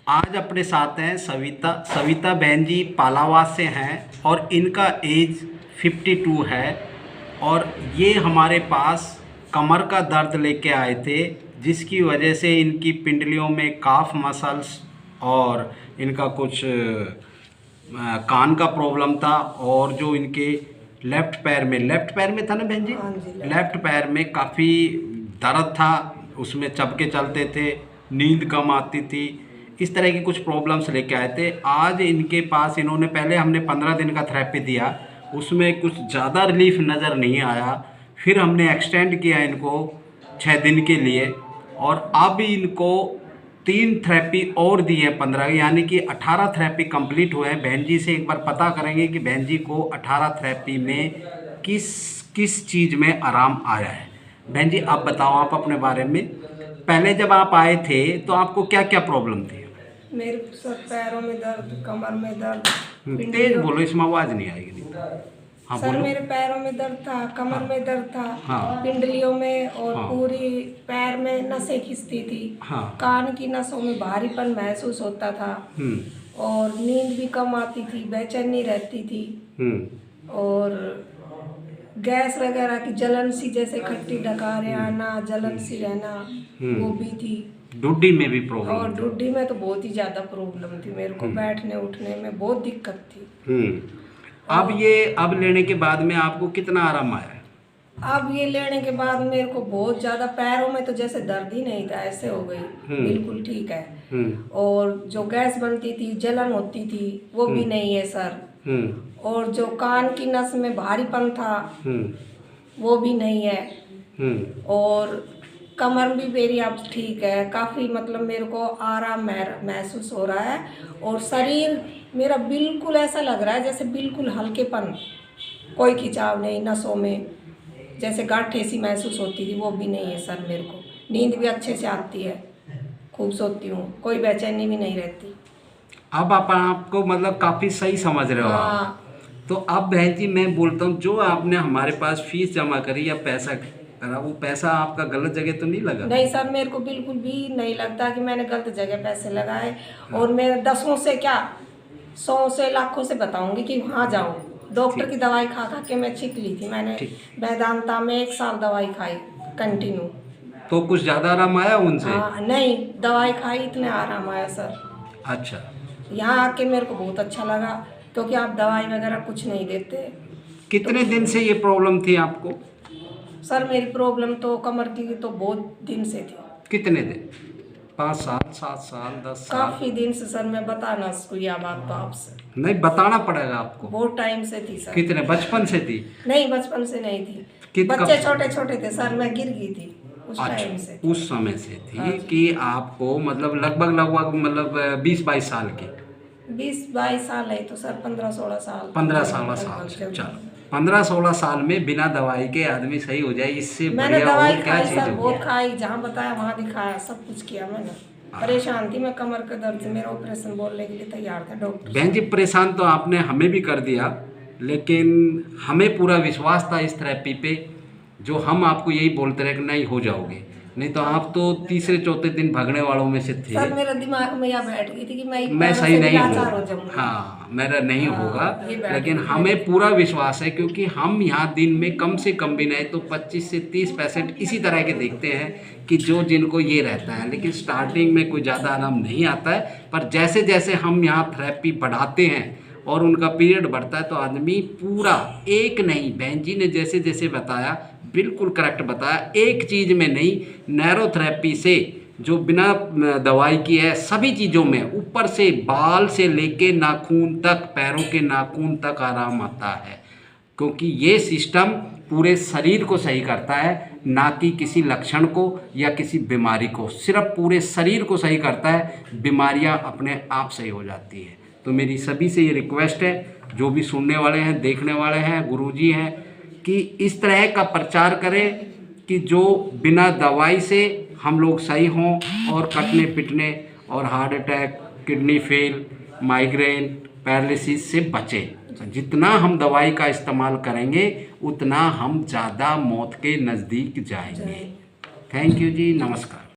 आज अपने साथ हैं सविता बहन जी पालावास से हैं और इनका एज 52 है और ये हमारे पास कमर का दर्द लेके आए थे, जिसकी वजह से इनकी पिंडलियों में काफ मसल्स और इनका कुछ कान का प्रॉब्लम था और जो इनके लेफ़्ट पैर में था ना बहन जी, लेफ़्ट पैर में काफ़ी दर्द था, उसमें चबके चलते थे, नींद कम आती थी, इस तरह की कुछ प्रॉब्लम्स लेके आए थे। आज इनके पास इन्होंने पहले हमने 15 दिन का थेरेपी दिया, उसमें कुछ ज़्यादा रिलीफ नज़र नहीं आया। फिर हमने एक्सटेंड किया इनको 6 दिन के लिए और अब इनको 3 थेरेपी और दी है 15, यानी कि 18 थेरेपी कंप्लीट हुए हैं। बहन जी से एक बार पता करेंगे कि बहन जी को 18 थेरेपी में किस किस चीज़ में आराम आया है। बहन जी आप बताओ आप अपने बारे में, पहले जब आप आए थे तो आपको क्या क्या प्रॉब्लम थी? मेरे सब पैरों में दर्द, कमर में दर्द, तेज बोलो, इसमें आवाज़ नहीं आएगी। नहीं हाँ सर बोलो। मेरे पैरों में दर्द था, कमर में दर्द था, हाँ। पिंडलियों में और हाँ। पूरी पैर में नसें खिंचती थी। हाँ। कान की नसों में भारीपन महसूस होता था और नींद भी कम आती थी, बेचैनी रहती थी और गैस वगैरह की जलन सी, जैसे खट्टी डकारें आना, जलन सी रहना, वो भी थी। ढूंढी में भी प्रॉब्लम? और ढूंढी में तो बहुत ही ज़्यादा प्रॉब्लम थी, मेरे को बैठने उठने में बहुत दिक्कत थी। अब लेने के बाद में आपको कितना आराम आया है? अब ये लेने के बाद मेरे को बहुत ज़्यादा पैरों में तो जैसे दर्द ही नहीं था, ऐसे हो गई, बिल्कुल ठीक है। और जो गैस बनती थी, जलन होती थी, वो भी नहीं है सर। और जो कान की नस में भारीपन था वो भी नहीं है। और कमर भी मेरी अब ठीक है, काफ़ी मतलब मेरे को आराम महसूस हो रहा है और शरीर मेरा बिल्कुल ऐसा लग रहा है जैसे बिल्कुल हल्केपन, कोई खिंचाव नहीं नसों में, जैसे गांठें सी महसूस होती थी वो भी नहीं है सर। मेरे को नींद भी अच्छे से आती है, खूब सोती हूँ, कोई बेचैनी भी नहीं रहती। अब आपको मतलब काफ़ी सही समझ रहे हो आप। हाँ। तो अब बहन जी मैं बोलता हूँ, जो आपने हमारे पास फीस जमा करी या पैसा करा, वो पैसा आपका गलत जगह तो नहीं लगा? नहीं सर, मेरे को बिल्कुल भी नहीं लगता कि मैंने गलत जगह पैसे लगाए। और मैं दसों से क्या 100 से लाखों से बताऊंगी कि वहाँ जाओ। डॉक्टर की दवाई खा खा के मैं छिक ली थी। मैंने वेदांता में 1 साल दवाई खाई कंटिन्यू। तो कुछ ज़्यादा आराम आया उनसे? हाँ, नहीं दवाई खाई इतने आराम आया सर। अच्छा। यहाँ आके मेरे को बहुत अच्छा लगा क्योंकि आप दवाई वगैरह कुछ नहीं देते। कितने दिन से ये प्रॉब्लम थी आपको? सर मेरी प्रॉब्लम तो कमर की तो बहुत दिन से थी। कितने दिन? 5 साल, 7 साल, 10 साल? काफ़ी दिन से सर, मैं बता ना सकूँ यह बात तो आपसे। नहीं बताना पड़ेगा आपको। बहुत टाइम से थी सर। कितने, बचपन से थी? नहीं बचपन से नहीं थी, बच्चे छोटे छोटे थे सर, मैं गिर गई थी उस टाइम से। उस समय से थी कि आपको मतलब लगभग मतलब 20-22 साल की? 20-22 साल है तो सर 15-16 साल। 15-16 साल से। चलो 15-16 साल में बिना दवाई के आदमी सही हो जाए, इससे मैंने बढ़िया दवाई और क्या खाई चीज़ सर, बहुत होगी? खाई, जहाँ बताया वहाँ दिखाया, सब कुछ किया मैंने। परेशान थी मैं कमर के दर्द से, मेरा ऑपरेशन बोलने के लिए तैयार था डॉक्टर। बहन जी परेशान तो आपने हमें भी कर दिया, लेकिन हमें पूरा विश्वास था इस थेरेपी पे, जो हम आपको यही बोलते रहे कि नहीं हो जाओगे, नहीं तो आप तो तीसरे चौथे दिन भागने वालों में से थे। सर मेरे दिमाग में यह बैठ गई थी कि मैं सही नहीं हूँ, हो जाऊंगा। हाँ मेरा नहीं होगा, लेकिन गई हमें पूरा विश्वास है क्योंकि हम यहाँ दिन में कम से कम भी नहीं तो 25 से 30 पेशेंट इसी तरह के देखते हैं कि जो जिनको ये रहता है, लेकिन स्टार्टिंग में कोई ज़्यादा आराम नहीं आता है, पर जैसे जैसे हम यहाँ थेरेपी बढ़ाते हैं और उनका पीरियड बढ़ता है तो आदमी पूरा, एक नहीं, बहन जी ने जैसे जैसे बताया बिल्कुल करेक्ट बताया, एक चीज़ में नहीं, नैरो थेरेपी से जो बिना दवाई की है सभी चीज़ों में, ऊपर से बाल से लेके नाखून तक, पैरों के नाखून तक आराम आता है, क्योंकि ये सिस्टम पूरे शरीर को सही करता है, ना कि किसी लक्षण को या किसी बीमारी को, सिर्फ पूरे शरीर को सही करता है, बीमारियां अपने आप सही हो जाती है। तो मेरी सभी से ये रिक्वेस्ट है, जो भी सुनने वाले हैं, देखने वाले हैं, गुरुजी हैं, कि इस तरह का प्रचार करें कि जो बिना दवाई से हम लोग सही हों और कटने पिटने और heart attack, kidney fail, migraine, paralysis से बचें। जितना हम दवाई का इस्तेमाल करेंगे उतना हम ज़्यादा मौत के नज़दीक जाएंगे। थैंक यू जी, नमस्कार।